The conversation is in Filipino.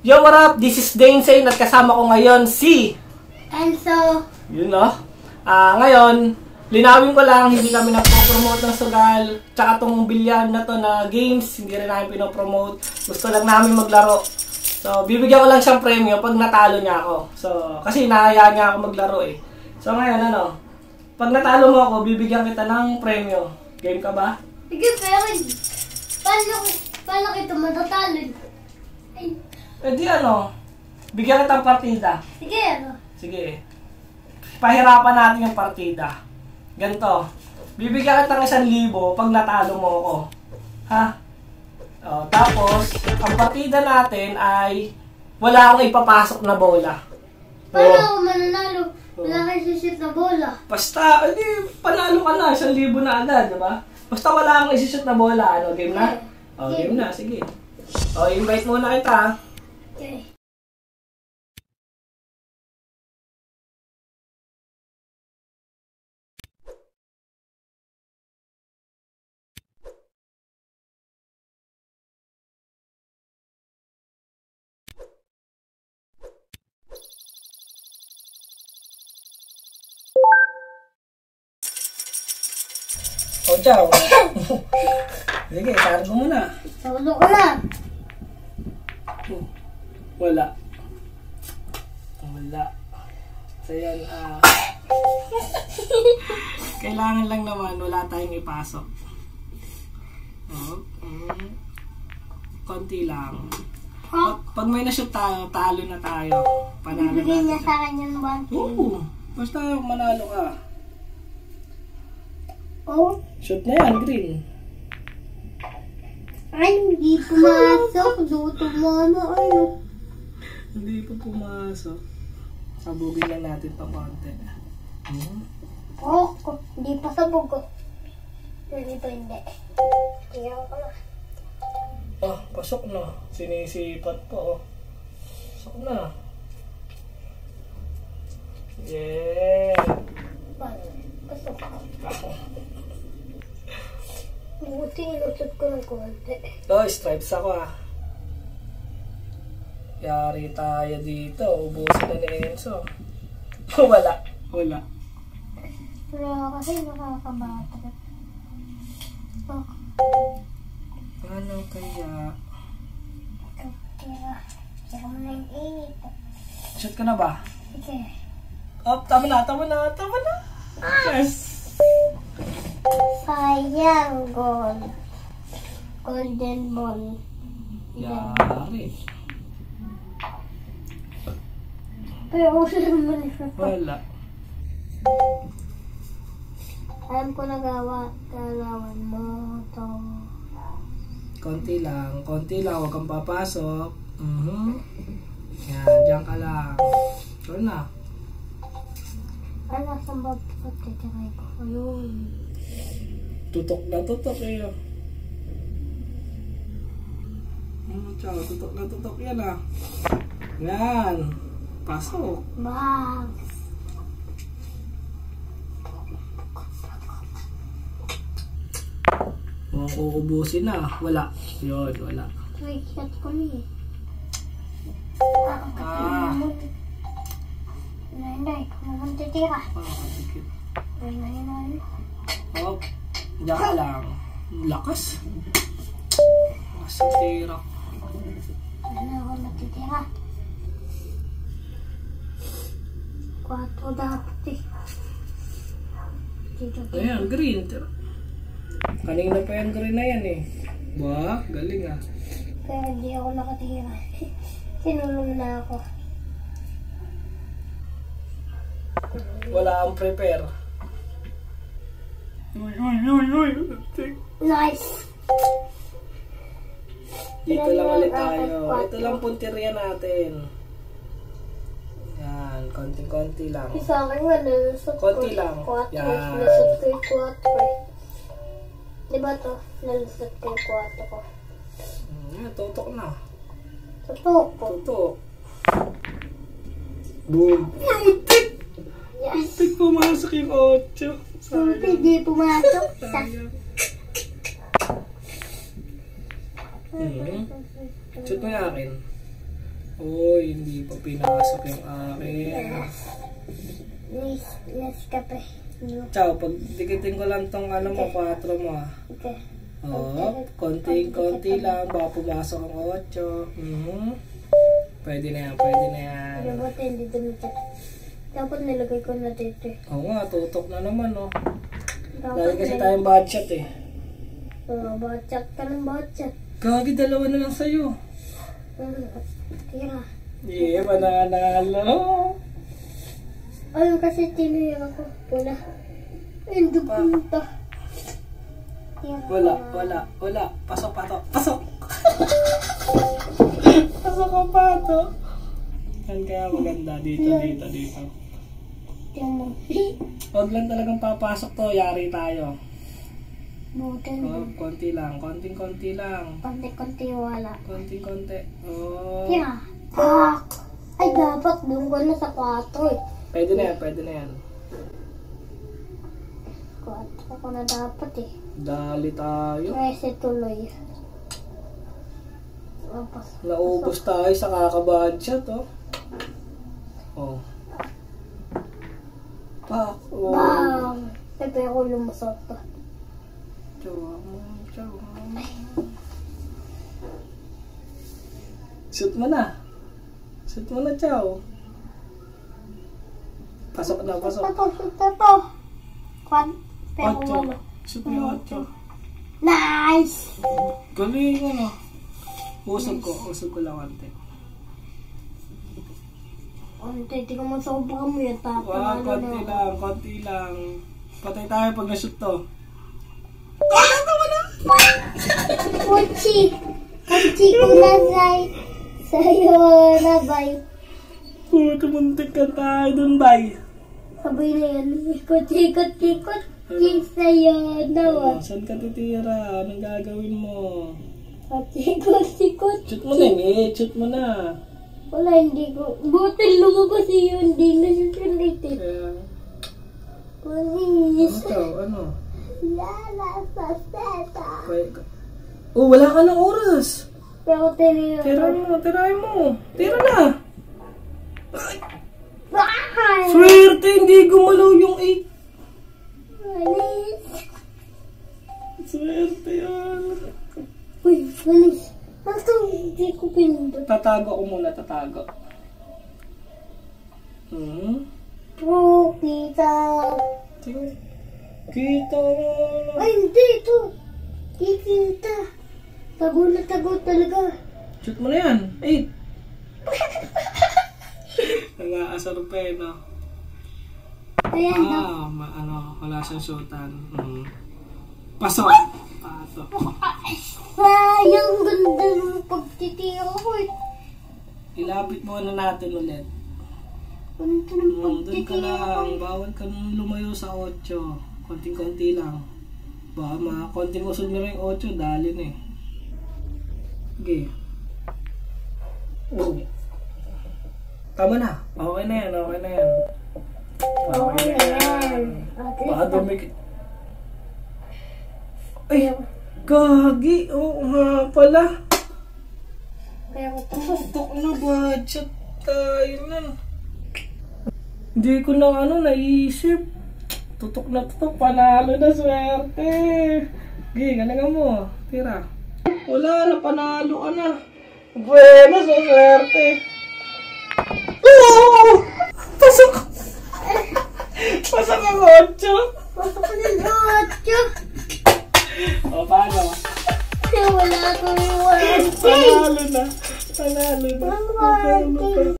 Yo, what up? This is Dane Sane at kasama ko ngayon si Enzo. Yun no? Ngayon, linawin ko lang, hindi kami nagpo-promote ng sugal. Tsaka tong bilyan na to na games, hindi rin namin pinopromote. Gusto lang namin maglaro. So, bibigyan ko lang siyang premyo pag natalo niya ako. So, kasi nahaya niya ako maglaro eh. So, ngayon ano? Pag natalo mo ako, bibigyan kita ng premyo. Game ka ba? Sige, pero paano kita matatalo? Ay. Eh di ano? Bigyan kita ng partida. Sige, ano? Sige. Pahirapan natin yung partida. Ganito. Bibigyan kita ng 1,000 pag natalo mo ako. Ha? O, tapos, ang partida natin ay wala akong ipapasok na bola. Paano ako mananalo? Wala kang sisip na bola. Basta, edi, panalo ka na. 1,000 na agad, diba? Basta wala akong isishoot na bola. Ano, game na? O, game na. Sige. O, invite muna kita. Okay. O, ciao. Sige, cargo mo na. Tawalo ko na. Wala. Wala. So yan, kailangan lang naman, wala tayong ipasok. Konti lang. Pag may na-shoot tayo, talo na tayo. Panalo Bibigyan na. niya sa akin yung 1 Oo. Basta manalo ka. Oh? Shoot na yan, green. Ay, hindi pumasok. Luto mo ano, ano. Hindi pa pumasok. Sabugin lang natin pa konti. Oh, hindi pa sabog. Dito hindi. Kaya ko na. Pasok na. Sinisipat po. Pasok na. Yeah. Pasok. Buti, ilusot ko ng konti. Stripes ako Yari tayo dito. Ubusin na ni Enzo. Wala. Pero kasi nakakabata. Ano kaya? Kaya, saka mo na yung init. Shoot ka na ba? Sige. Tama na. Yes. Sayang gold. Golden ball. Yari. Pero uso naman ito. Wala. Alam ko galawan mo to. Konti lang. Huwag kang papasok. Yan, diyan ka lang. Ito na. Ano, saan ba pagkakakay ko? Ayun. Tutok eh. Ciao, tutok yan Yan. Pasok. Bang. Uubusin na. Wala. Yun, wala. Try shot ko niya. Hindi, kung titira. Dikit. Ayun. Diyan ka lang. Lakas. Lakas ang tira. Ano ako natitira? 4 dapat eh. Ayan, green. Kanina pa yan green na yan eh. Wah, galing Kaya hindi ako nakatira. Sinulong na ako. Wala ang prepare. Uy. Nice! Dito lang ulit tayo. Ito lang punteriya natin. Yan, konti-konti lang. Isa akin nga, nalusot ko. Konti lang. 4. Yan. Nalusot ko yung 4. Diba to? Nalusot ko yung 4 ko. Tutok na. Tutok po. Tutok. Boom. Muntik! Yes! Muntik pumasok yung 8. Hindi pumasok. Shoot mo yung akin. Uy, hindi pa pinasok yung akin. Yes, kape. Chow, pag dikitin ko lang tong ano mo, 4 mo ah. Okay. Oh, konti lang, baka pumasok ang 8. Pwede na yan, pwede na yan. Dapat hindi dumikit. Dapat nilagay ko na dito. Oo nga, tutok na naman oh. Dapat Dahil kasi tayong budget eh. Bachat ka ng bachat. Gagi, 2 na lang sa'yo. Tira. Yeah, mananalo. Ayun kasi tinuya ako. Wala. Hindi punta. Wala. Pasok. Pasok ang pato. Yan kaya maganda. Dito. Tingnan mo. Huwag lang talagang papasok to. Yari tayo. Bukan. Oh, konti lang. Konting-konti lang. Konti-konti wala. Konting-konti. Oh. Tira. Ay, dapat doon ko na sa 4 eh. Pwede na yan. 4 ko na dapat eh. Dali tayo. Kasi tuloy. Naubos tayo sa kakabudget, oh. Oh. Pak. Oh. Bang! Pepe ako lumusot pa. Chow. Shoot mo na, Chow. Pasok na. Shoot na to. Kwan? Pero 8. wala. Shoot mo yung 8. Nice! Galing, ano. Usog ko lang konti. Hindi ko masobra mo yan. Wow, konti lang. Patay tayo pag na-shoot to. Kuchi ko na sa'yo na bay. Tumuntik ka tayo dun, bay. Sabay na yan. Kuchi sa'yo na Oh, saan ka titira? Anong gagawin mo? Kuchi. Shoot mo na eh. Shoot mo na. Wala, hindi ko. Butil lumabas yun. Hindi na siya ulitin. Kaya, Please. ano? Lala sa seta. Oh, wala ka ng oras. Pero tinira. Tirahin mo. Tira na. Bakit? Swerte, hindi gumalaw yung 8. Malis. Swerte yan. Uy, malis. Ito, hindi ko pinindot. Tatago ko muna. Bro, kita. Sige. Kita mo. Ay, hindi ito. Kikita. Tago na tago talaga. Shoot mo na yan. 8. Nag-aasar pa eh, no? Ayan na. Wala siyang shootan. Pasok. Sayang, ganda ng pagtitira ko eh. Ilapit mo na natin ulit. Ganda ng Doon ka pagtitira ko. lang. Bawal ka nung lumayo sa 8. Konting-konti lang. Baka konting usod nyo rin 8. Dali na eh. Okay. Oh. Tama na. Okay na yan. Okay na yan. Baka dumikit. Ay, gagi. Oo nga pala. Kaya ko Tutok na budget tayo na. Hindi ko na naisip. Tutok na tutok. Panalo na swerte. Gi, galingan mo. Tira. Wala na. Panalo ka na. Bueno, so swerte. Oo! Pasok! Pasok ang 8. pasok ko ng 8. O, paano? Kaya wala akong 1. Panalo na. Panalo na. Ang 1.